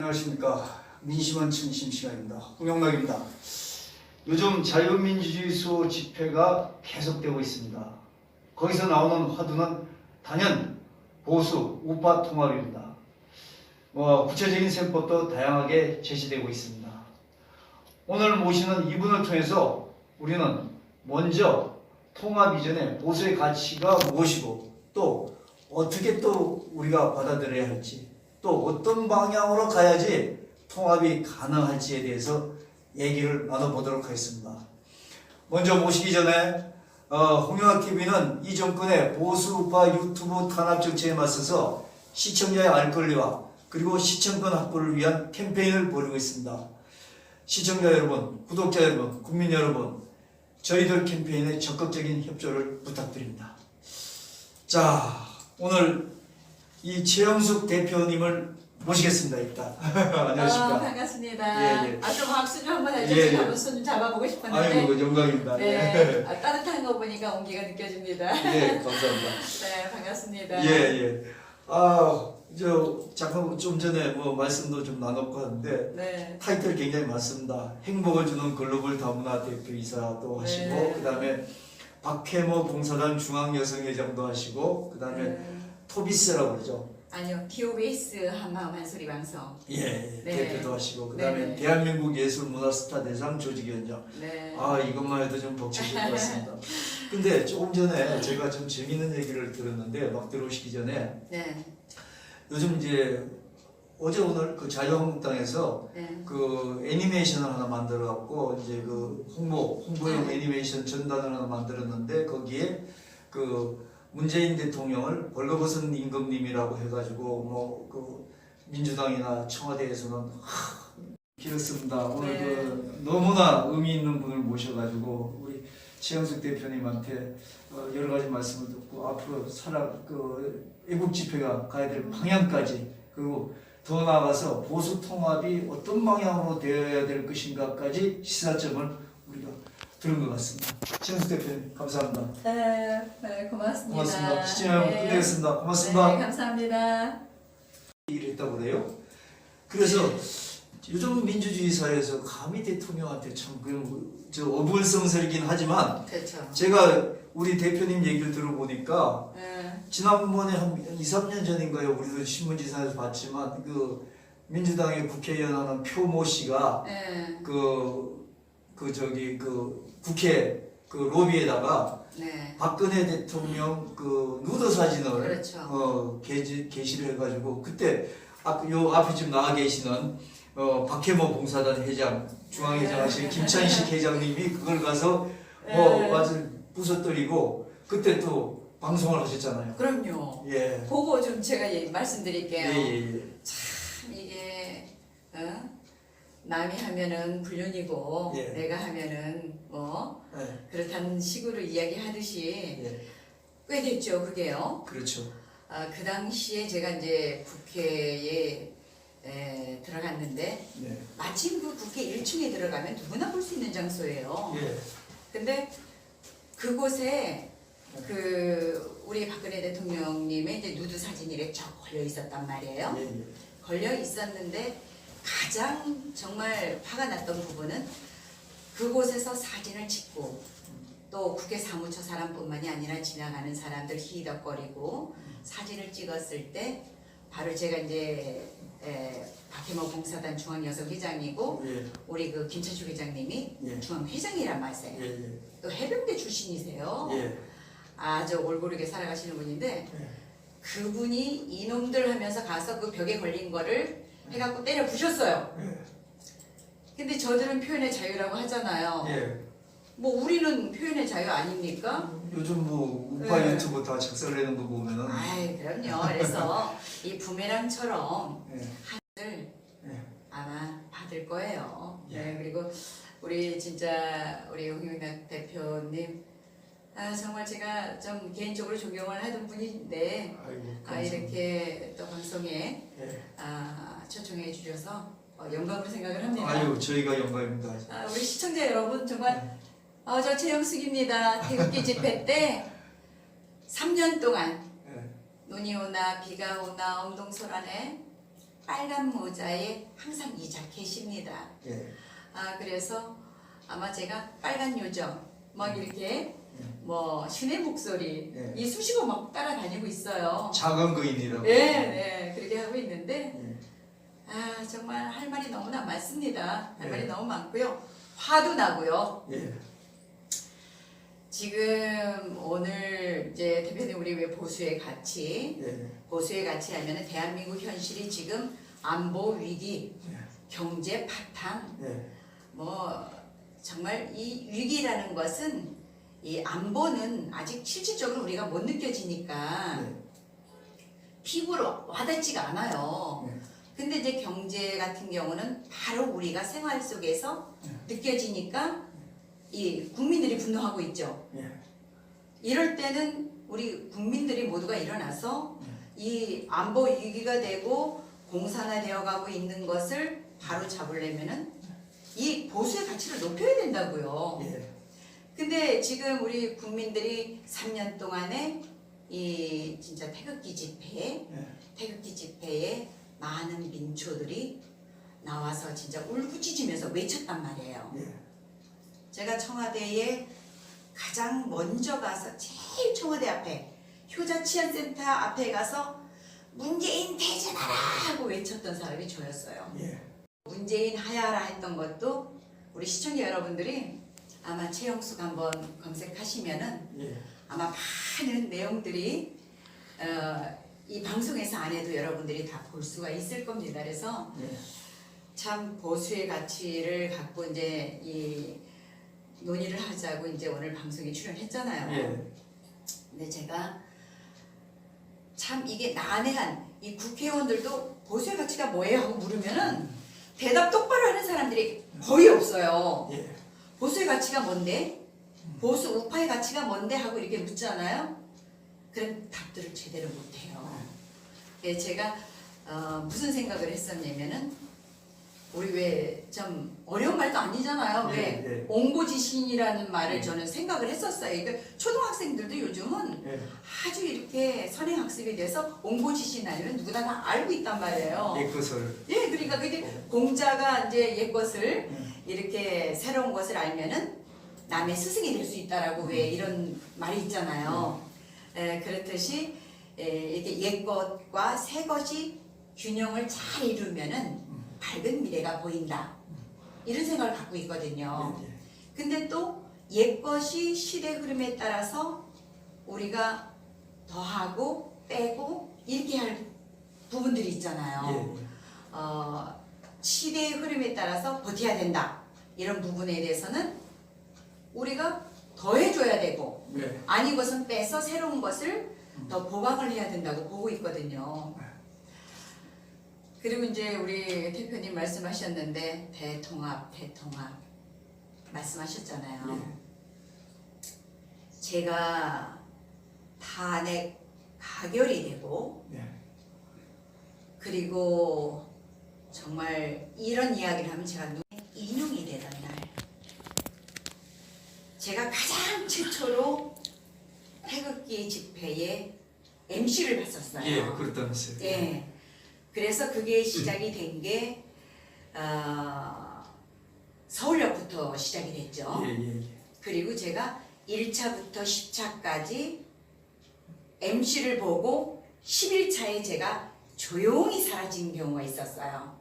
안녕하십니까. 민심원 청심 시간입니다. 홍영락입니다. 요즘 자유민주주의 수호 집회가 계속되고 있습니다. 거기서 나오는 화두는 단연 보수 우파 통합입니다. 구체적인 셈법도 다양하게 제시되고 있습니다. 오늘 모시는 이분을 통해서 우리는 먼저 통합 이전에 보수의 가치가 무엇이고 또 어떻게 또 우리가 받아들여야 할지 또 어떤 방향으로 가야지 통합이 가능할지에 대해서 얘기를 나눠보도록 하겠습니다. 먼저 모시기 전에 홍영학TV는 이 정권의 보수우파 유튜브 탄압 정책에 맞서서 시청자의 알 권리와 그리고 시청권 확보를 위한 캠페인을 벌이고 있습니다. 시청자 여러분, 구독자 여러분, 국민 여러분, 저희들 캠페인에 적극적인 협조를 부탁드립니다. 자, 오늘 이 최영숙 대표님을 모시겠습니다. 일단 안녕하십니까. 반갑습니다. 예. 좀 박수 좀 한번 해주세요. 예. 한번 손 좀 잡아보고 싶었는데. 아이고 영광입니다. 네. 따뜻한 거 보니까 온기가 느껴집니다. 예, 감사합니다. 네, 반갑습니다. 예. 잠깐 좀 전에 말씀도 좀 나눴고 하는데 네. 타이틀 굉장히 많습니다. 행복을 주는 글로벌 다문화 대표이사도 하시고 네. 그다음에 박혜모 봉사단 중앙여성회장도 하시고 그다음에 토비스라고 그러죠. 아니요, TOBS 한마음 한소리 방송. 예, 네. 대표도 하시고 그다음에 네. 대한민국 예술문화스타 대상 조직위원장. 네. 이것만 해도 좀 벅차실 것 같습니다. 근데 조금 전에 제가 좀 재밌는 얘기를 들었는데 막 들어오시기 전에 네. 요즘 이제 어제 오늘 그 자유한국당에서 네. 그 애니메이션을 하나 만들어 갖고 이제 그 홍보용 애니메이션 전단을 하나 만들었는데 거기에 그 문재인 대통령을 벌거벗은 임금님이라고 해가지고 그 민주당이나 청와대에서는 길었습니다. 오늘 네. 그 너무나 의미 있는 분을 모셔가지고 우리 최영숙 대표님한테 여러 가지 말씀을 듣고 앞으로 애국 집회가 가야 될 방향까지 그리고 더 나아가서 보수 통합이 어떤 방향으로 되어야 될 것인가까지 시사점을 우리가 들은 것 같습니다. 최영숙 대표님 감사합니다. 네, 고맙습니다. 고맙습니다. 시청자 여러분 끝내겠습니다. 고맙습니다. 네, 감사합니다. 얘기를 했다고 그래요. 그래서 요즘 민주주의 사회에서 감히 대통령한테 참 어불성설이긴 하지만 그렇죠. 제가 우리 대표님 얘기를 들어보니까 네. 지난번에 한 2, 3년 전인가요? 우리도 신문지사에서 봤지만 그 민주당의 국회의원 하는 표모 씨가 네. 국회 그 로비에다가 네. 박근혜 대통령 그 누드 사진을 그렇죠. 게시를 해가지고 그때 요 앞에 지금 나와 계시는 박혜모 봉사단 회장 중앙회장 하신 김찬식 회장님이 그걸 가서 아주 부서뜨리고 그때 또 방송을 하셨잖아요. 그럼요. 예. 보고 좀 제가 말씀드릴게요. 예. 참 이게 남이 하면은 불륜이고 예. 내가 하면은 예. 그렇다는 식으로 이야기하듯이 예. 꽤 됐죠 그게요. 그렇죠. 그 당시에 제가 이제 국회에 들어갔는데 네. 마침 그 국회 1층에 들어가면 누구나 볼 수 있는 장소예요. 예. 근데 그곳에 그 우리 박근혜 대통령님의 이제 누드 사진이 이렇게 쫙 걸려 있었단 말이에요. 예. 걸려 있었는데 가장 정말 화가 났던 부분은 그곳에서 사진을 찍고 또 국회 사무처 사람뿐만이 아니라 지나가는 사람들 히덕거리고 사진을 찍었을 때 바로 제가 이제 박혜모 봉사단 중앙여성회장이고 예. 우리 그 김찬식 회장님이 예. 중앙회장이란 말이에요. 예. 또 해병대 출신이세요. 예. 아주 올고르게 살아가시는 분인데 예. 그분이 이놈들 하면서 가서 그 벽에 걸린 거를 해갖고 때려 부셨어요. 예. 근데 저들은 표현의 자유라고 하잖아요. 예. 우리는 표현의 자유 아닙니까? 요즘 우파 네. 유튜브 다 작살내는 거 보면은 아이 그럼요. 그래서 이 부메랑처럼 예. 하늘 예. 아마 받을 거예요. 예. 네, 그리고 우리 진짜 우리 홍영락 대표님 정말 제가 좀 개인적으로 존경을 하던 분인데 아이고, 감사합니다. 이렇게 또 방송에 예. 초청해 주셔서 영광으로 생각을 합니다. 아유, 저희가 영광입니다. 우리 시청자 여러분 정말 저 최영숙입니다. 태극기 집회 때 3년 동안 예. 눈이 오나 비가 오나 엄동설안에 빨간 모자에 항상 이 자켓입니다. 예. 그래서 아마 제가 빨간 요정 막 이렇게 뭐 신의 목소리 예. 이 수식어 막 따라다니고 있어요. 작은 거인이라고. 네, 그렇게 하고 있는데 예. 정말 할 말이 너무나 많습니다. 할 예. 말이 너무 많고요. 화도 나고요. 예. 지금 오늘 이제 대표님 우리 왜 보수의 가치 예. 보수의 가치 하면은 대한민국 현실이 지금 안보 위기, 예. 경제 파탄, 예. 뭐 정말 이 위기라는 것은 이 안보는 아직 실질적으로 우리가 못 느껴지니까 예. 피부로 와닿지가 않아요. 예. 근데 이제 경제 같은 경우는 바로 우리가 생활 속에서 느껴지니까 이 국민들이 분노하고 있죠. 예. 이럴 때는 우리 국민들이 모두가 일어나서 이 안보 위기가 되고 공산화되어 가고 있는 것을 바로 잡으려면은 이 보수의 가치를 높여야 된다고요. 예. 근데 지금 우리 국민들이 3년 동안에 이 진짜 태극기 집회에 많은 민초들이 나와서 진짜 울부짖으면서 외쳤단 말이에요. 예. 제가 청와대에 가장 먼저 가서 제일 청와대 앞에 효자치안센터 앞에 가서 문재인 퇴진하라 하고 외쳤던 사람이 저였어요. 예. 문재인 하야라 했던 것도 우리 시청자 여러분들이 아마 최영숙 한번 검색하시면은 예. 아마 많은 내용들이 이 방송에서 안 해도 여러분들이 다 볼 수가 있을 겁니다. 그래서 예. 참 보수의 가치를 갖고 이제 이 논의를 하자고 이제 오늘 방송에 출연했잖아요. 예. 근데 제가 참 이게 난해한 이 국회의원들도 보수의 가치가 뭐예요 하고 물으면은 대답 똑바로 하는 사람들이 거의 없어요. 예. 보수의 가치가 뭔데? 보수 우파의 가치가 뭔데? 하고 이렇게 묻잖아요. 그런 답들을 제대로 못해요. 예, 제가 무슨 생각을 했었냐면은 우리 왜 좀 어려운 말도 아니잖아요. 예, 왜 예. 옹고지신이라는 말을 저는 생각을 했었어요. 그러니까 초등학생들도 요즘은 예. 아주 이렇게 선행학습에 대해서 옹고지신 아니면 누구나 다 알고 있단 말이에요. 예. 것을. 예, 그러니까 그게 공자가 이제 옛 것을 예. 이렇게 새로운 것을 알면은 남의 스승이 될 수 있다라고 왜 이런 말이 있잖아요. 그렇듯이 이렇게 옛 것과 새 것이 균형을 잘 이루면은 밝은 미래가 보인다. 이런 생각을 갖고 있거든요. 예. 근데 또 옛 것이 시대 흐름에 따라서 우리가 더하고 빼고 이렇게 할 부분들이 있잖아요. 예. 시대의 흐름에 따라서 버텨야 된다. 이런 부분에 대해서는 우리가 더해줘야 되고 예. 아닌 것은 빼서 새로운 것을 더 보강을 해야 된다고 보고 있거든요. 그리고 이제 우리 대표님 말씀하셨는데 대통합 말씀하셨잖아요. 예. 제가 탄핵 가결이 되고 예. 그리고 정말 이런 이야기를 하면 제가 눈에 인용이 되던 날 제가 가장 최초로 태극기 집회에 MC를 봤었어요. 예. 그렇다면서요. 예. 그래서 그게 시작이 된 게 서울역부터 시작이 됐죠. 예. 예. 그리고 제가 1차부터 10차까지 MC를 보고 11차에 제가 조용히 사라진 경우가 있었어요.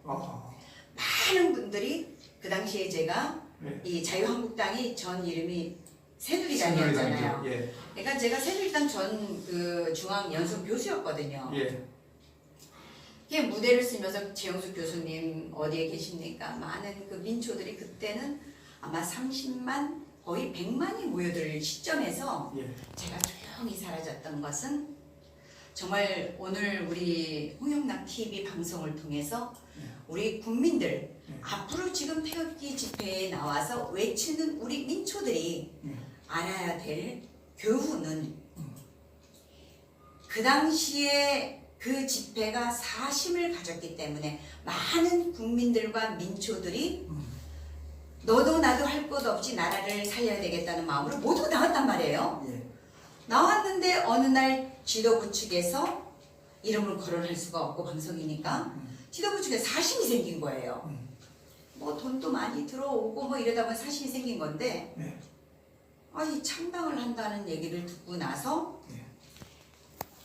많은 분들이 그 당시에 제가 예. 이 자유한국당이 전 이름이 새누리당이었잖아요. 예. 그러니까 제가 새누리당 전 그 중앙 연수 교수였거든요. 예. 이게 무대를 쓰면서 최영숙 교수님 어디에 계십니까? 많은 그 민초들이 그때는 아마 30만 거의 100만이 모여들 시점에서 예. 제가 조용히 사라졌던 것은 정말 오늘 우리 홍영락 TV 방송을 통해서 우리 국민들 앞으로 지금 태극기 집회에 나와서 외치는 우리 민초들이 알아야 될 교훈은 그 당시에 그 집회가 사심을 가졌기 때문에 많은 국민들과 민초들이 너도 나도 할 것 없이 나라를 살려야 되겠다는 마음으로 모두 나왔단 말이에요. 예. 나왔는데 어느 날 지도부 측에서 이름을 거론할 수가 없고 방송이니까 지도부 중에 사심이 생긴 거예요. 뭐 돈도 많이 들어오고 뭐 이러다 보면 사심이 생긴 건데 네. 이 창당을 한다는 얘기를 듣고 나서 네.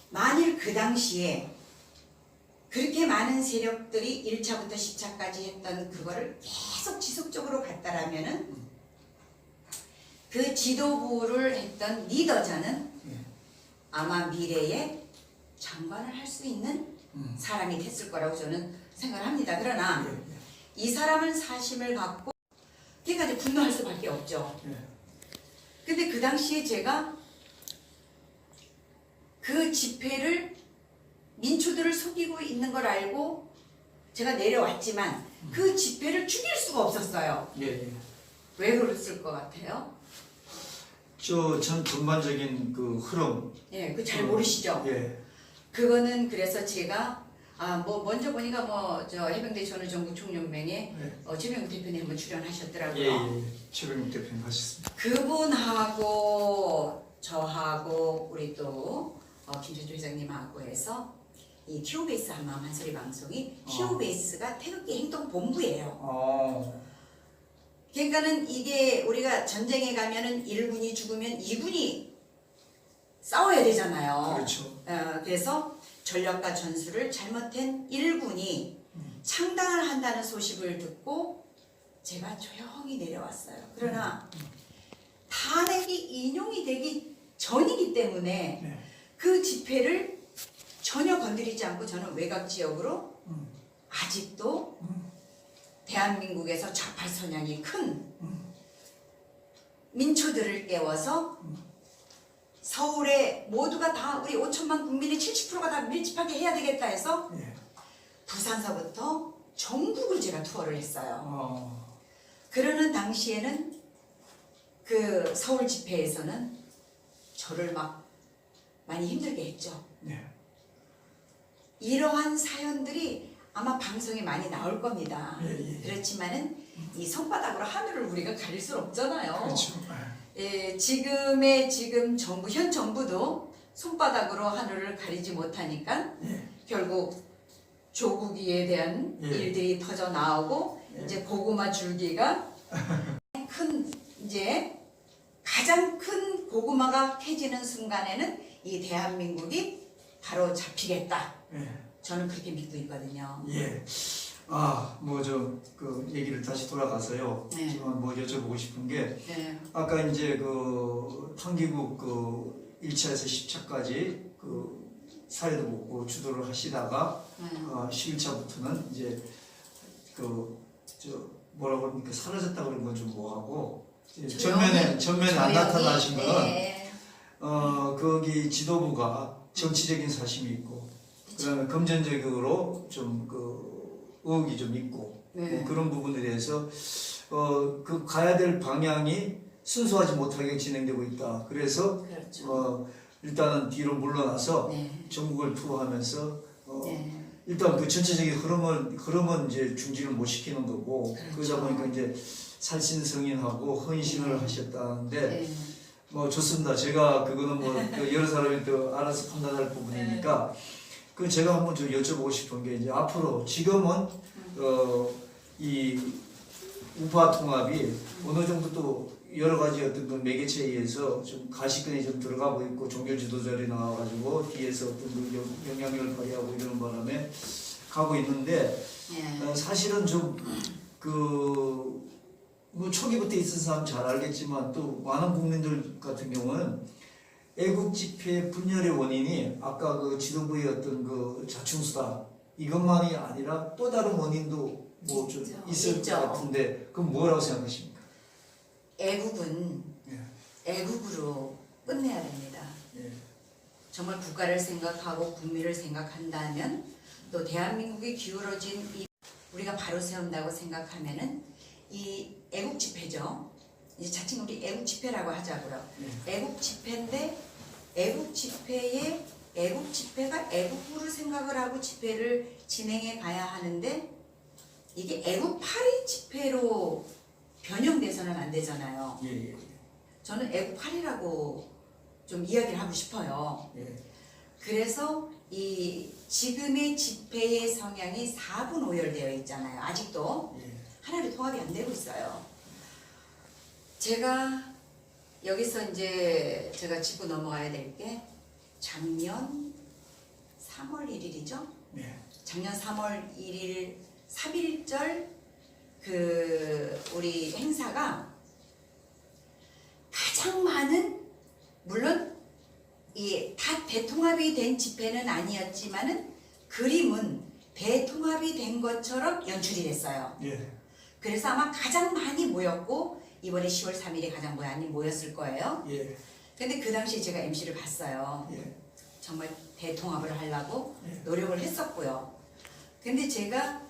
만일 그 당시에 그렇게 많은 세력들이 1차부터 10차까지 했던 그거를 계속 지속적으로 갔다라면은 그 지도부를 했던 리더자는 네. 아마 미래에 장관을 할 수 있는 사람이 됐을 거라고 저는 생각을 합니다. 그러나 예, 예. 이 사람은 사심을 갖고 그러니까 이제 분노할 수밖에 없죠. 예. 근데 그 당시에 제가 그 집회를 민초들을 속이고 있는 걸 알고 제가 내려왔지만 그 집회를 죽일 수가 없었어요. 예, 예. 왜 그랬을 것 같아요? 전 전반적인 그 흐름. 예, 그 잘 모르시죠? 예. 그거는 그래서 제가 뭐 먼저 보니까 뭐 저 해병대 전후전국 총연맹에 네. 최병욱 대표님 한번 출연하셨더라고요. 예, 예. 최병욱 대표님 하셨습니다. 그분하고 저하고 우리 또 김철주 회장님하고 해서 이 티오베이스 한마음 한소리 방송이 티오베이스가 태극기 행동본부예요. 그러니까는 이게 우리가 전쟁에 가면은 1군이 죽으면 2군이 싸워야 되잖아요. 그렇죠. 그래서 전력과 전술을 잘못한 1군이 창당을 한다는 소식을 듣고 제가 조용히 내려왔어요. 그러나 탄핵이 인용이 되기 전이기 때문에 네. 그 집회를 전혀 건드리지 않고 저는 외곽 지역으로 아직도 대한민국에서 좌팔 선양이 큰 민초들을 깨워서 서울에 모두가 다 우리 5천만 국민의 70%가 다 밀집하게 해야 되겠다 해서 예. 부산서부터 전국을 제가 투어를 했어요. 어. 그러는 당시에는 그 서울 집회에서는 저를 막 많이 힘들게 했죠. 네. 이러한 사연들이 아마 방송에 많이 나올 겁니다. 예, 예. 그렇지만은 이 손바닥으로 하늘을 우리가 가릴 수는 없잖아요. 그렇죠. 지금 정부 현 정부도 손바닥으로 하늘을 가리지 못하니까 예. 결국 조국이에 대한 예. 일들이 터져 나오고 예. 이제 고구마 줄기가 큰 이제 가장 큰 고구마가 캐지는 순간에는 이 대한민국이 바로 잡히겠다. 예. 저는 그렇게 믿고 있거든요. 예. 그 얘기를 다시 돌아가서요. 네. 지금 뭐 여쭤보고 싶은 게 네. 아까 이제 그 판기국 그 1차에서 10차까지 그 사회도 먹고 주도를 하시다가 11차부터는 이제 뭐라고 합니까 사라졌다 그런 건 좀 뭐하고 전면에 안 나타나신 거는 네. 거기 지도부가 정치적인 사심이 있고 그다음에 금전적으로 좀 그 의혹이 좀 있고 네. 그런 부분에 대해서 그 가야 될 방향이 순수하지 못하게 진행되고 있다. 그래서 그렇죠. 일단은 뒤로 물러나서 네. 전국을 투어하면서 네. 일단 그 전체적인 흐름은 이제 중지를 못 시키는 거고 그렇죠. 그러다 보니까 이제 살신성인하고 헌신을 하셨다는데 네. 뭐 좋습니다. 제가 그거는 뭐 그 여러 사람이 또 알아서 판단할 부분이니까 그 제가 한번 좀 여쭤보고 싶은 게 이제 앞으로 지금은 이 우파 통합이 어느 정도 또 여러 가지 어떤 그 매개체에 의해서 좀 가시권이 좀 들어가고 있고 종교 지도자들이 나와가지고 뒤에서 어떤 그 영향력을 발휘하고 이러는 바람에 가고 있는데 네. 사실은 좀 뭐 초기부터 있은 사람 잘 알겠지만 또 많은 국민들 같은 경우는 애국 집회 분열의 원인이 아까 그 지도부의 어떤 그 자충수다 이것만이 아니라 또 다른 원인도 뭐 좀 있을 있죠. 것 같은데 그럼 뭐라고 생각하십니까? 애국은 예. 애국으로 끝내야 됩니다. 예. 정말 국가를 생각하고 국민을 생각한다면 또 대한민국이 기울어진 이 우리가 바로 세운다고 생각하면은 이 애국 집회죠. 이제 자칭 우리 애국 집회라고 하자고요. 애국 집회인데 애국 집회가 애국부를 생각을 하고 집회를 진행해 가야 하는데 이게 애국 파리 집회로 변형돼서는 안 되잖아요. 예. 저는 애국 파리라고 좀 이야기를 하고 싶어요. 예. 그래서 이 지금의 집회의 성향이 4분 오열되어 있잖아요. 아직도 예. 하나로 통합이 안 되고 있어요. 제가 여기서 이제 제가 짚고 넘어가야 될 게 작년 3월 1일이죠. 예. 작년 3월 1일 3.1절 그 우리 행사가 가장 많은, 물론 이 다 대통합이 된 집회는 아니었지만은 그림은 대통합이 된 것처럼 연출이 됐어요. 예. 그래서 아마 가장 많이 모였고 이번에 10월 3일에 가장 많이 모였을 거예요. 예. 근데 그 당시에 제가 MC를 봤어요. 예. 정말 대통합을 하려고 예. 노력을 했었고요. 근데 제가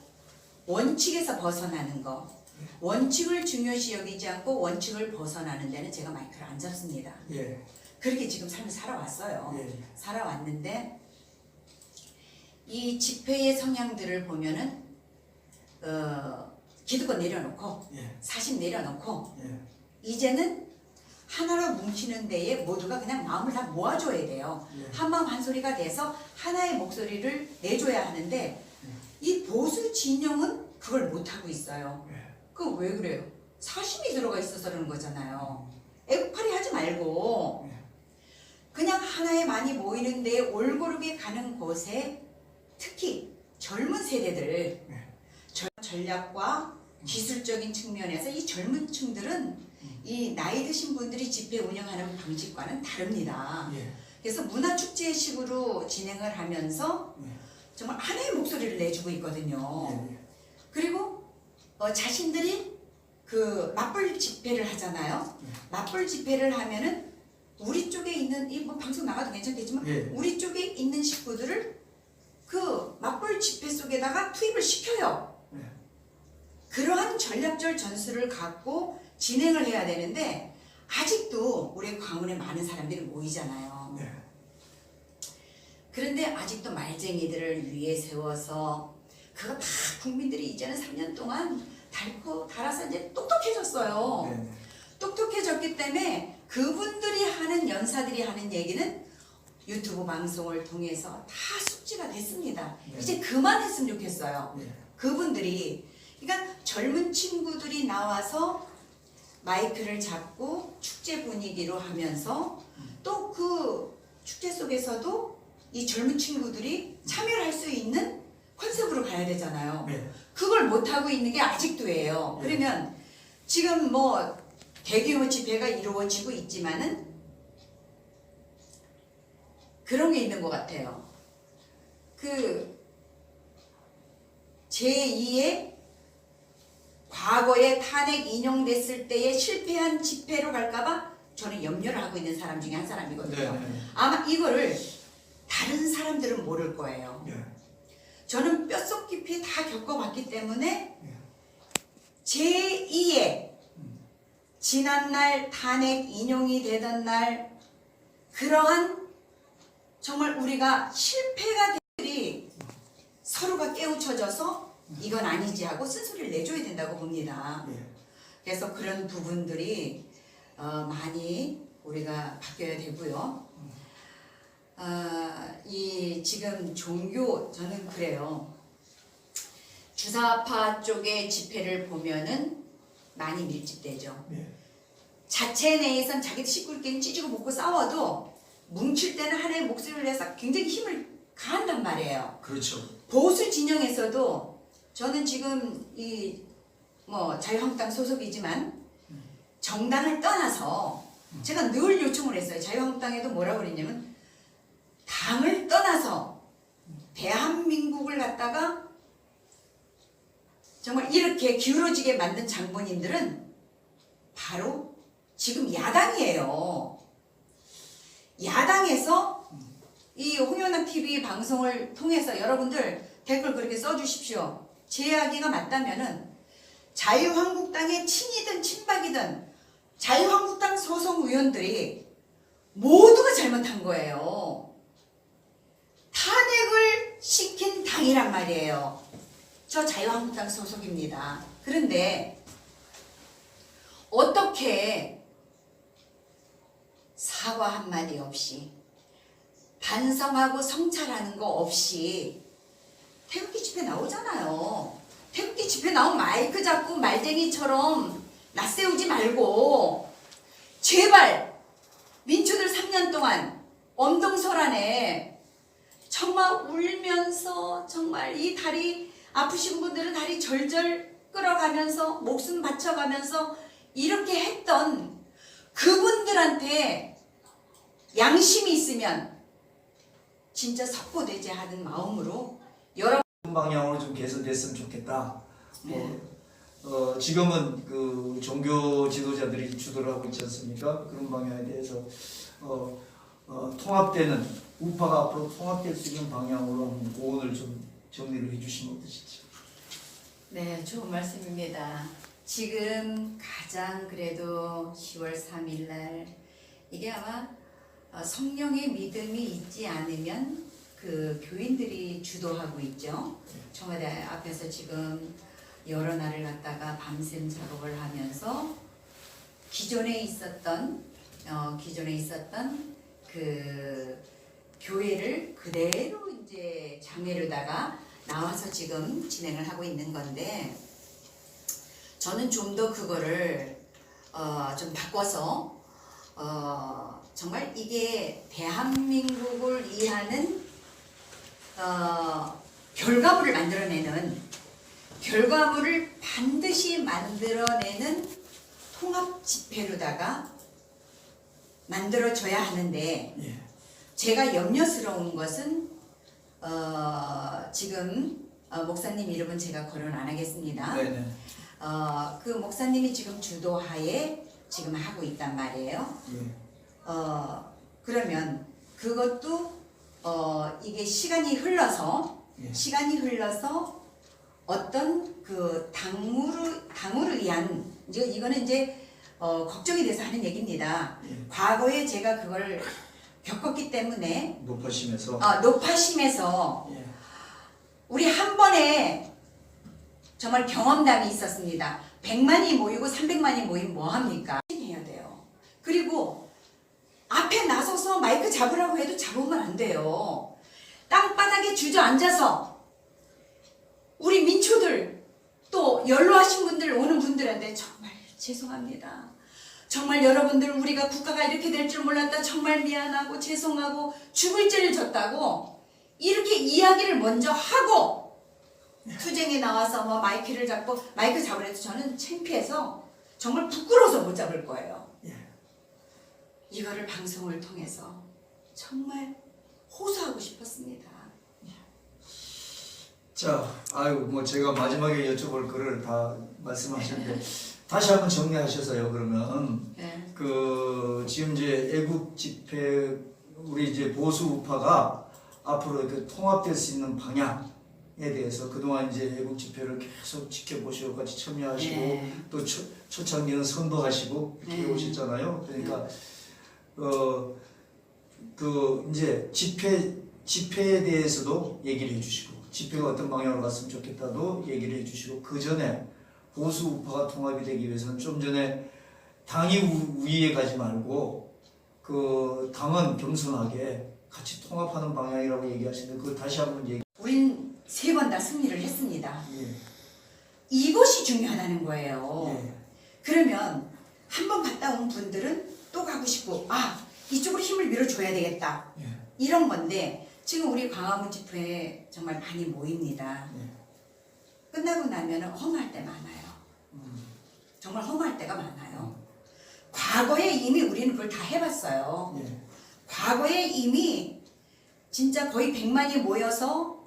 원칙에서 벗어나는 거, 원칙을 중요시 여기지 않고 원칙을 벗어나는 데는 제가 마이크를 안 잡습니다. 예. 그렇게 지금 삶을 살아왔어요. 예. 살아왔는데 이 집회의 성향들을 보면은 기득권 내려놓고 예. 사심 내려놓고 예. 이제는 하나로 뭉치는 데에 모두가 그냥 마음을 다 모아줘야 돼요. 예. 한마음 한소리가 돼서 하나의 목소리를 내줘야 하는데 이 보수 진영은 그걸 못하고 있어요. 예. 그 왜 그래요? 사심이 들어가 있어서 그러는 거잖아요. 애국팔이 하지 말고 예. 그냥 하나에 많이 모이는 데에 올고르게 가는 곳에 특히 젊은 세대들 전략과 기술적인 측면에서 이 젊은 층들은 이 나이 드신 분들이 집회 운영하는 방식과는 다릅니다. 예. 그래서 문화축제식으로 진행을 하면서 예. 정말 하나의 목소리를 내주고 있거든요. 예. 그리고 자신들이 그 맞불 집회를 하잖아요. 맞불 집회를 하면은 우리 쪽에 있는 이 뭐 방송 나가도 괜찮겠지만 예. 우리 쪽에 있는 식구들을 그 맞불 집회 속에다가 투입을 시켜요. 예. 그러한 전략적 전술을 갖고 진행을 해야 되는데 아직도 우리 광운에 많은 사람들이 모이잖아요. 예. 그런데 아직도 말쟁이들을 위해 세워서 그거 다 국민들이 이제는 3년 동안 닳고 닳아서 이제 똑똑해졌어요. 네. 똑똑해졌기 때문에 그분들이 하는 연사들이 하는 얘기는 유튜브 방송을 통해서 다 숙지가 됐습니다. 네. 이제 그만했으면 좋겠어요. 예. 그분들이, 그러니까 젊은 친구들이 나와서 마이크를 잡고 축제 분위기로 하면서 또 그 축제 속에서도 이 젊은 친구들이 참여를 할 수 있는 컨셉으로 가야 되잖아요. 네. 그걸 못하고 있는 게 아직도예요. 네. 그러면 지금 뭐 대규모 집회가 이루어지고 있지만은 그런 게 있는 것 같아요. 그 제2의 과거에 탄핵 인용됐을 때에 실패한 집회로 갈까봐 저는 염려를 하고 있는 사람 중에 한 사람이거든요. 네. 아마 이거를 다른 사람들은 모를 거예요. 예. 저는 뼛속 깊이 다 겪어봤기 때문에 제2의 지난날 탄핵 인용이 되던 날 그러한 정말 우리가 실패가 되들이 서로가 깨우쳐져서 이건 아니지 하고 쓴소리를 내줘야 된다고 봅니다. 예. 그래서 그런 부분들이 많이 우리가 바뀌어야 되고요. 이 지금 종교, 저는 그래요. 주사파 쪽의 집회를 보면은 많이 밀집되죠. 예. 자체 내에선 자기 식구들끼리 찢고 먹고 싸워도 뭉칠 때는 하나의 목소리를 내서 굉장히 힘을 가한단 말이에요. 그렇죠. 보수 진영에서도 저는 지금 이 뭐 자유한국당 소속이지만 정당을 떠나서 제가 늘 요청을 했어요. 자유한국당에도 뭐라고 그랬냐면 당을 떠나서 대한민국을 갖다가 정말 이렇게 기울어지게 만든 장본인들은 바로 지금 야당이에요. 야당에서 이 홍현학 TV 방송을 통해서 여러분들 댓글 그렇게 써주십시오. 제 이야기가 맞다면은 자유한국당의 친이든 친박이든 자유한국당 소속 의원들이 모두가 잘못한 거예요. 탄핵을 시킨 당이란 말이에요. 저 자유한국당 소속입니다. 그런데 어떻게 사과 한마디 없이 반성하고 성찰하는 거 없이 태극기 집회 나오잖아요. 태극기 집회 나오면 마이크 잡고 말쟁이처럼 낯세우지 말고 제발 민초들 3년 동안 엄동설안에 정말 울면서 정말 이 다리 아프신 분들은 다리 절절 끌어가면서 목숨 바쳐가면서 이렇게 했던 그분들한테 양심이 있으면 진짜 석고대죄하는 마음으로 여러 방향으로 좀 개선됐으면 좋겠다. 지금은 그 종교 지도자들이 주도를 하고 있지 않습니까? 그런 방향에 대해서 통합되는 우파가 앞으로 통합될 수 있는 방향으로 한번 고언을 좀 정리를 해주시면 어떠실지. 네, 좋은 말씀입니다. 지금 가장 그래도 10월 3일 날 이게 아마 성령의 믿음이 있지 않으면 그 교인들이 주도하고 있죠. 청와대 앞에서 지금 여러 날을 갖다가 밤샘 작업을 하면서 기존에 있었던 그 교회를 그대로 이제 장애로다가 나와서 지금 진행을 하고 있는 건데 저는 좀 더 그거를 좀 바꿔서 정말 이게 대한민국을 위하는 결과물을 결과물을 반드시 만들어내는 통합 집회로다가 만들어져야 하는데 제가 염려스러운 것은 지금 목사님 이름은 제가 거론 안 하겠습니다. 네네. 그 목사님이 지금 주도하에 지금 하고 있단 말이에요. 그러면 그것도 이게 시간이 흘러서 어떤 그 당무를 위한 이거는 이제 걱정이 돼서 하는 얘기입니다. 과거에 제가 그걸 겪었기 때문에 높아심에서 우리 한 번에 정말 경험담이 있었습니다. 100만이 모이고 300만이 모이면 뭐합니까? 해야 돼요. 그리고 앞에 나서서 마이크 잡으라고 해도 잡으면 안 돼요. 땅바닥에 주저앉아서 우리 민초들 또 연로하신 분들 오는 분들한테 정말 죄송합니다. 정말 여러분들 우리가 국가가 이렇게 될 줄 몰랐다. 정말 미안하고 죄송하고 죽을 죄를 졌다고 이렇게 이야기를 먼저 하고 투쟁에 나와서 뭐 마이크 잡으래도 저는 창피해서 정말 부끄러워서 못 잡을 거예요. 이거를 방송을 통해서 정말 호소하고 싶었습니다. 자, 뭐 제가 마지막에 여쭤볼 거를 다 말씀하셨는데 다시 한번 정리하셔서요. 그러면 그 지금 이제 애국 집회 우리 이제 보수 우파가 앞으로 그 통합될 수 있는 방향에 대해서 그동안 이제 애국 집회를 계속 지켜보시고 같이 참여하시고 또 초창기는 선도하시고 이렇게 오셨잖아요. 그러니까 그 이제 집회에 대해서도 얘기를 해주시고 집회가 어떤 방향으로 갔으면 좋겠다도 얘기를 해주시고 그 전에 보수 우파가 통합이 되기 위해서는 좀 전에 당이 우위에 가지 말고 그 당은 겸손하게 같이 통합하는 방향이라고 얘기하시는데 그거 다시 한번 얘기. 우린 3번 다 승리를 했습니다. 이것이 중요하다는 거예요. 그러면 한 번 갔다 온 분들은 또 가고 싶고 이쪽으로 힘을 밀어줘야 되겠다. 이런 건데 지금 우리 광화문 집회에 정말 많이 모입니다. 끝나고 나면 허무할 때 많아요. 정말 허무할 때가 많아요. 과거에 이미 우리는 그걸 다 해봤어요. 과거에 이미 진짜 거의 100만이 모여서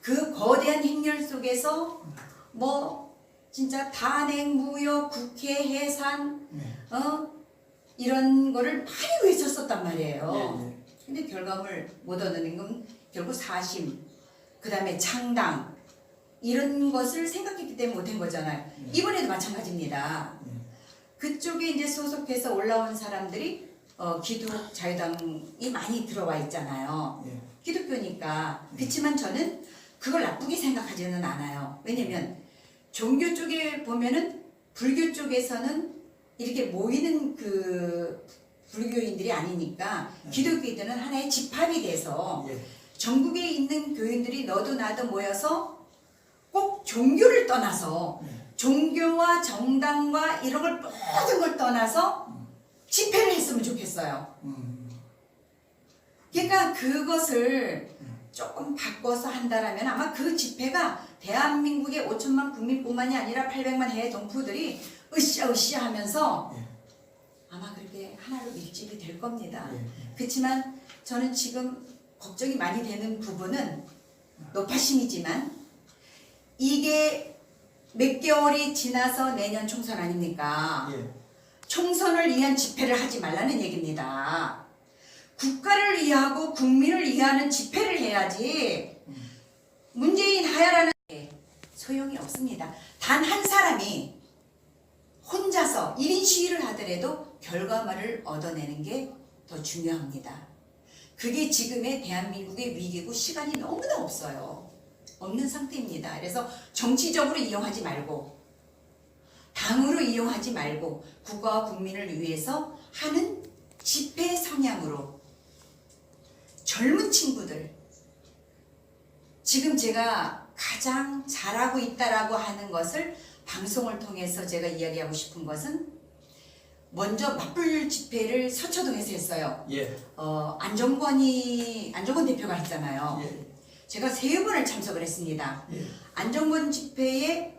그 거대한 행렬 속에서 뭐 진짜 탄핵, 무효, 국회 해산 이런 거를 많이 외쳤었단 말이에요. 근데 결과물 못 얻는 건 결국 사심, 그 다음에 창당 이런 것을 생각했기 때문에 못한 거잖아요. 이번에도 마찬가지입니다. 그쪽에 이제 소속해서 올라온 사람들이 기독 자유당이 많이 들어와 있잖아요. 기독교니까. 그렇지만 저는 그걸 나쁘게 생각하지는 않아요. 왜냐면 종교 쪽에 보면은 불교 쪽에서는 이렇게 모이는 그 불교인들이 아니니까 네. 기독교인들은 하나의 집합이 돼서 예. 전국에 있는 교인들이 너도 나도 모여서 꼭 종교를 떠나서 네. 종교와 정당과 이런 걸 모든 걸 떠나서 집회를 했으면 좋겠어요. 그러니까 그것을 조금 바꿔서 한다라면 아마 그 집회가 대한민국의 5천만 국민뿐만이 아니라 800만 해외 동포들이 으쌰으쌰 하면서 예. 아마 그렇게 하나로 밀집이 될 겁니다. 예. 그렇지만 저는 지금 걱정이 많이 되는 부분은 노파심이지만 이게 몇 개월이 지나서 내년 총선 아닙니까? 예. 총선을 위한 집회를 하지 말라는 얘기입니다. 국가를 위하고 국민을 위하는 집회를 해야지 문재인 하야라는 게 소용이 없습니다. 단 한 사람이 혼자서 1인 시위를 하더라도 결과물을 얻어내는 게 더 중요합니다. 그게 지금의 대한민국의 위기고 시간이 너무나 없어요. 없는 상태입니다. 그래서 정치적으로 이용하지 말고 당으로 이용하지 말고 국가와 국민을 위해서 하는 집회 성향으로 젊은 친구들 지금 제가 가장 잘하고 있다라고 하는 것을 방송을 통해서 제가 이야기하고 싶은 것은 먼저 맞불 집회를 서초동에서 했어요. 예. 안정권 대표가 했잖아요. 예. 제가 3번을 참석을 했습니다. 예. 안정권 집회에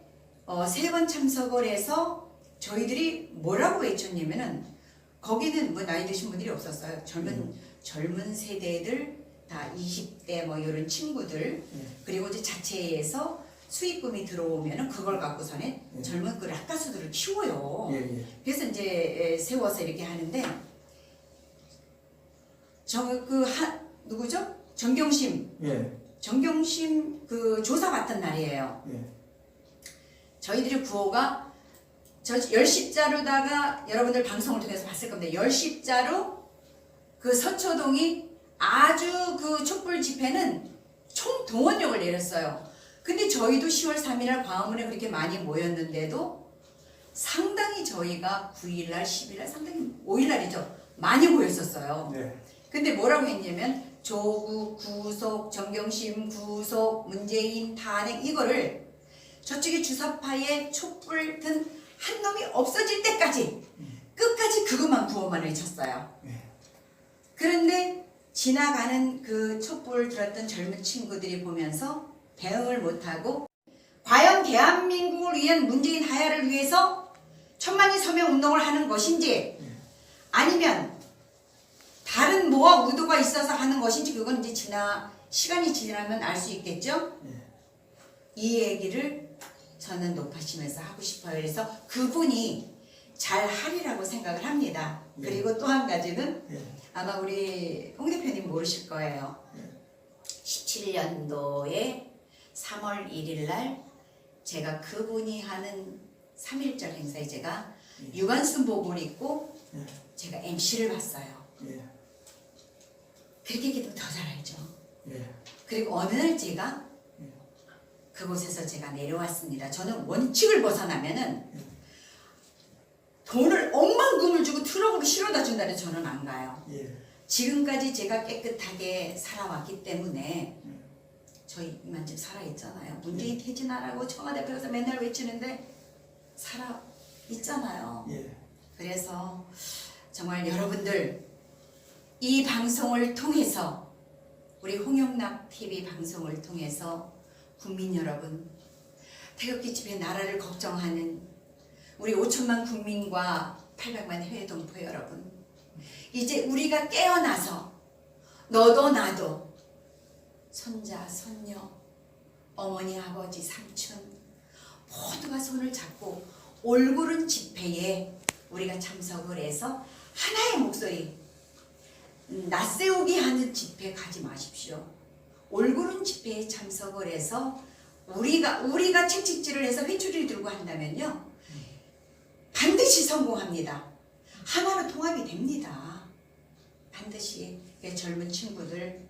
3번 참석을 해서 저희들이 뭐라고 외쳤냐면은 거기는 뭐 나이 드신 분들이 없었어요. 젊은 세대들 다 20대 뭐 이런 친구들 그리고 이제 자체에서 수익금이 들어오면은 그걸 갖고서는 젊은 그 락가수들을 키워요. 예. 그래서 이제 세워서 이렇게 하는데 누구죠? 정경심 예. 그 조사 받던 날이에요. 예. 저희들이 구호가 저 열십자로다가 여러분들 방송을 통해서 봤을 겁니다. 열십자로 그 서초동이 아주 그 촛불 집회는 총동원령을 내렸어요. 근데 저희도 10월 3일날 광화문에 그렇게 많이 모였는데도 상당히 저희가 9일날, 10일날, 상당히 5일날이죠. 많이 모였었어요. 네. 근데 뭐라고 했냐면 조국 구속, 정경심 구속, 문재인 탄핵 이거를 저쪽에 주사파에 촛불 든 한 놈이 없어질 때까지 끝까지 그것만 구호만 외쳤어요. 그런데 지나가는 그 촛불 들었던 젊은 친구들이 보면서 대응을 못하고 과연 대한민국을 위한 문재인 하야를 위해서 천만인 서명 운동을 하는 것인지 아니면 다른 뭐와 의도가 있어서 하는 것인지 그건 이제 시간이 지나면 알 수 있겠죠? 이 얘기를 저는 높아심에서 하고 싶어요. 그래서 그분이 잘 하리라고 생각을 합니다. 그리고 또 한 가지는 아마 우리 홍 대표님 모르실 거예요. 17년도에 3월 1일 날 제가 그분이 하는 3.1절 행사에 제가 유관순 복을 입고 제가 MC를 봤어요. 그렇게 얘기도 더 잘 알죠. 그리고 어느 날 제가 그곳에서 제가 내려왔습니다. 저는 원칙을 벗어나면은 돈을 억만금을 주고 트럭으로 실어다 준다면 저는 안 가요. 지금까지 제가 깨끗하게 살아왔기 때문에 저희 이만큼 살아있잖아요. 문재인 퇴진하라고 청와대 앞에서 맨날 외치는데 살아있잖아요. 그래서 정말 여러분들 이 방송을 통해서 우리 홍영락 TV 방송을 통해서 국민 여러분 태극기 집회 나라를 걱정하는 우리 5천만 국민과 800만 해외 동포 여러분 이제 우리가 깨어나서 너도 나도 손자 손녀 어머니 아버지 삼촌 모두가 손을 잡고 올구른 집회에 우리가 참석을 해서 하나의 목소리 낯세우게 하는 집회 가지 마십시오. 올구른 집회에 참석을 해서 우리가 책찍질을 해서 회초리를 들고 한다면요 반드시 성공합니다. 하나로 통합이 됩니다. 반드시 젊은 친구들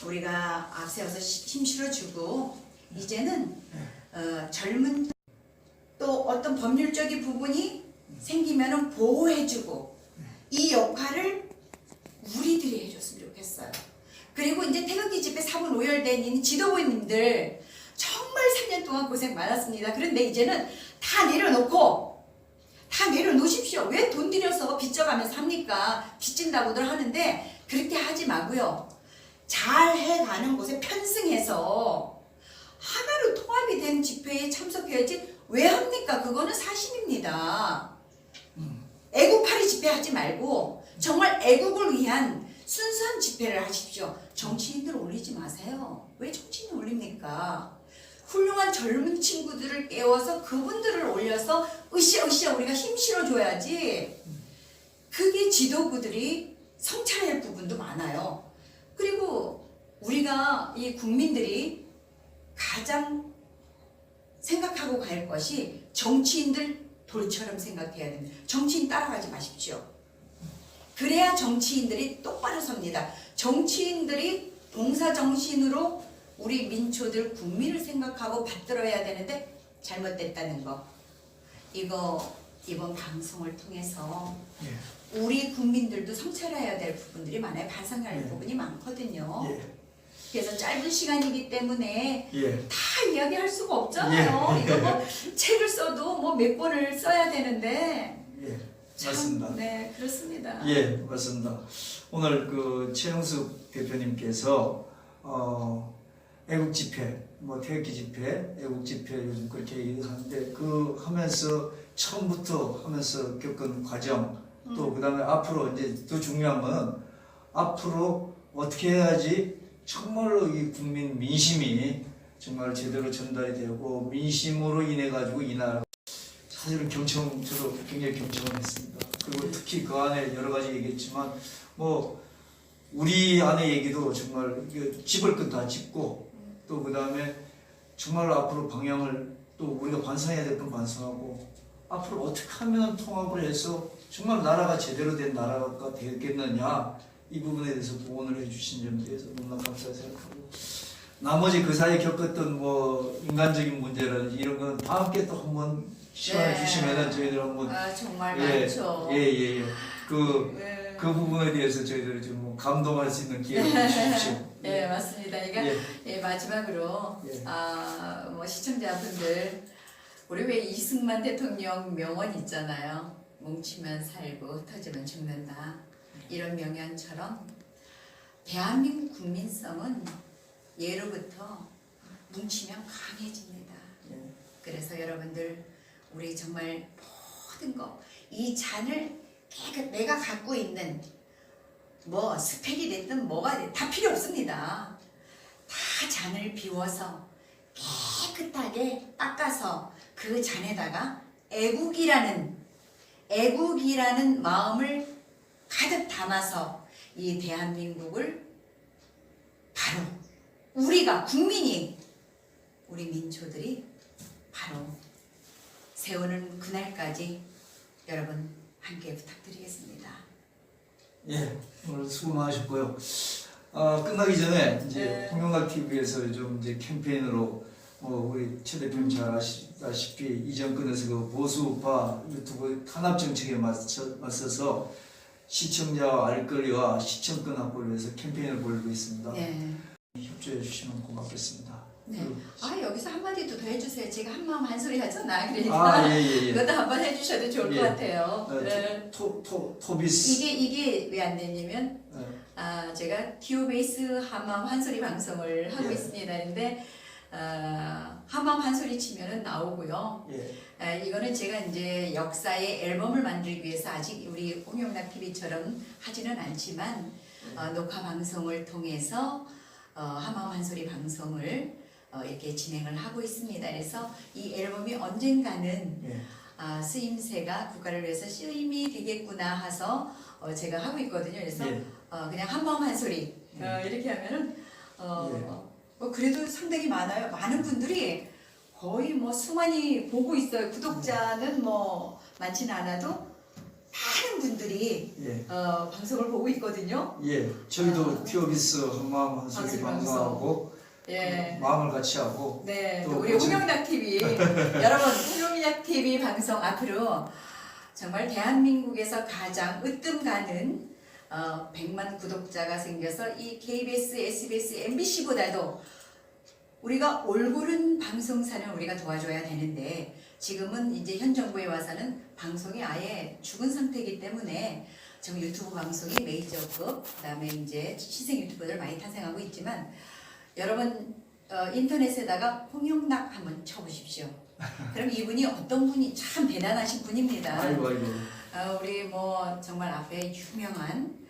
우리가 앞세워서 힘 실어주고 이제는 젊은 또 어떤 법률적인 부분이 생기면은 보호해주고 이 역할을 그리고 이제 태극기 집회 사분 오열된 이 지도부님들 정말 3년 동안 고생 많았습니다. 그런데 이제는 다 내려놓고 다 내려놓으십시오. 왜 돈 들여서 빚져가면서 합니까? 빚진다고들 하는데 그렇게 하지 마고요. 잘 해가는 곳에 편승해서 하나로 통합이 된 집회에 참석해야지 왜 합니까? 그거는 사심입니다. 애국파리 집회하지 말고 정말 애국을 위한 순수한 집회를 하십시오. 정치인들 올리지 마세요. 왜 정치인 올립니까? 훌륭한 젊은 친구들을 깨워서 그분들을 올려서 으쌰으쌰 우리가 힘 실어줘야지. 그게 지도부들이 성찰할 부분도 많아요. 그리고 우리가 이 국민들이 가장 생각하고 갈 것이 정치인들 돌처럼 생각해야 됩니다. 정치인 따라가지 마십시오. 그래야 정치인들이 똑바로 섭니다. 정치인들이 봉사정신으로 우리 민초들 국민을 생각하고 받들어야 되는데 잘못됐다는 거. 이거 이번 방송을 통해서 예. 우리 국민들도 성찰해야 될 부분들이 많아요. 반성해야 할 예. 부분이 많거든요. 예. 그래서 짧은 시간이기 때문에 예. 다 이야기할 수가 없잖아요. 예. 이거 뭐 책을 써도 뭐 몇 권을 써야 되는데 예. 참, 맞습니다. 네, 그렇습니다. 예, 맞습니다. 오늘 그 최영숙 대표님께서 애국 집회, 뭐 태극기 집회, 애국 집회 요즘 그렇게 얘기하는데 그 하면서 처음부터 하면서 겪은 과정 또 그다음에 앞으로 이제 더 중요한 거는 앞으로 어떻게 해야지 정말로 이 국민 민심이 정말 제대로 전달이 되고 민심으로 인해 가지고 이 나라 사실은 저도 굉장히 경청을 했습니다. 그리고 특히 그 안에 여러 가지 얘기했지만 뭐 우리 안의 얘기도 정말 집을 건 다 짚고 또 그 다음에 정말로 앞으로 방향을 또 우리가 반성해야 될 건 반성하고 앞으로 어떻게 하면 통합을 해서 정말 나라가 제대로 된 나라가 되겠느냐 이 부분에 대해서 조언을 해주신 점에 대해서 너무나 감사하게 생각하고 나머지 그 사이에 겪었던 뭐 인간적인 문제라든지 이런 건 다 함께 또 한번 시간을 네. 주시면은 저희들 한번 정말 예, 많죠. 예. 네. 그 부분에 대해서 저희들이 좀 감동할 수 있는 기회를 주십시오. 네, 맞습니다. 그러니까 예. 예, 마지막으로 예. 뭐 시청자분들 우리 왜 이승만 대통령 명언 있잖아요. 뭉치면 살고 터지면 죽는다. 이런 명언처럼 대한민국 국민성은 예로부터 뭉치면 강해집니다. 예. 그래서 여러분들 우리 정말 모든 거 이 잔을 내가 갖고 있는 뭐 스펙이 됐든 뭐가 됐든 다 필요 없습니다. 다 잔을 비워서 깨끗하게 닦아서 그 잔에다가 애국이라는 마음을 가득 담아서 이 대한민국을 바로 우리가 국민이 우리 민초들이 바로 세우는 그날까지 여러분 함께 부탁드리겠습니다. 예, 오늘 수고 많으셨고요. 끝나기 전에 이제 홍영락 TV에서 좀 이제 캠페인으로 우리 최 대표님 잘 아시다시피 이정권에서 그 보수우파 유튜브 탄압 정책에 맞서서 시청자와 알 권리와 시청권 확보를 위해서 캠페인을 벌이고 있습니다. 네. 협조해 주시면 고맙겠습니다. 네. 여기서 한마디도 더 해주세요. 제가 한마음 한소리 하잖아. 그러니까 예. 그것도 한번 해주셔도 좋을 것 같아요. 네. 토비스. 이게 왜 안 되냐면 네. 제가 디오베이스 한마음 한소리 방송을 하고 예. 있습니다. 근데 한마음 한소리 치면은 나오고요. 예. 이거는 제가 이제 역사의 앨범을 만들기 위해서 아직 우리 홍영락 TV처럼 하지는 않지만 녹화 방송을 통해서 한마음 한소리 방송을 이렇게 진행을 하고 있습니다. 그래서 이 앨범이 언젠가는 예. 쓰임새가 국가를 위해서 쓰임이 되겠구나 해서 제가 하고 있거든요. 그래서 예. 그냥 한마음 한소리 이렇게 하면은 그래도 상당히 많아요. 많은 분들이 거의 뭐 수많이 보고 있어요. 구독자는 뭐 많지는 않아도 많은 분들이 예. 방송을 보고 있거든요. 예. 저희도 티오비스 한마음 한소리 한소리 방송하고 예. 마음을 같이 하고 네, 또 또 우리 홍영락 TV 여러분 홍영락 TV 방송 앞으로 정말 대한민국에서 가장 으뜸 가는 100만 구독자가 생겨서 이 KBS, SBS, MBC보다도 우리가 올바른 방송사는 우리가 도와줘야 되는데 지금은 이제 현 정부에 와서는 방송이 아예 죽은 상태이기 때문에 지금 유튜브 방송이 메이저급 그다음에 이제 시생 유튜버들 많이 탄생하고 있지만 여러분 인터넷에다가 홍영락 한번 쳐보십시오. 그럼 이분이 어떤 분이 참 대단하신 분입니다. 아이고. 우리 뭐 정말 앞에 유명한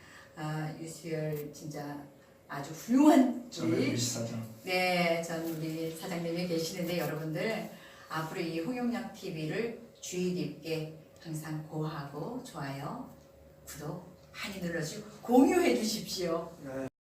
유수열 진짜 아주 훌륭한 저는 사장. 네, 전 우리 사장님이 계시는데 여러분들 앞으로 이 홍영락 TV를 주의 깊게 항상 고하고 좋아요, 구독 많이 눌러주고 공유해 주십시오. 네.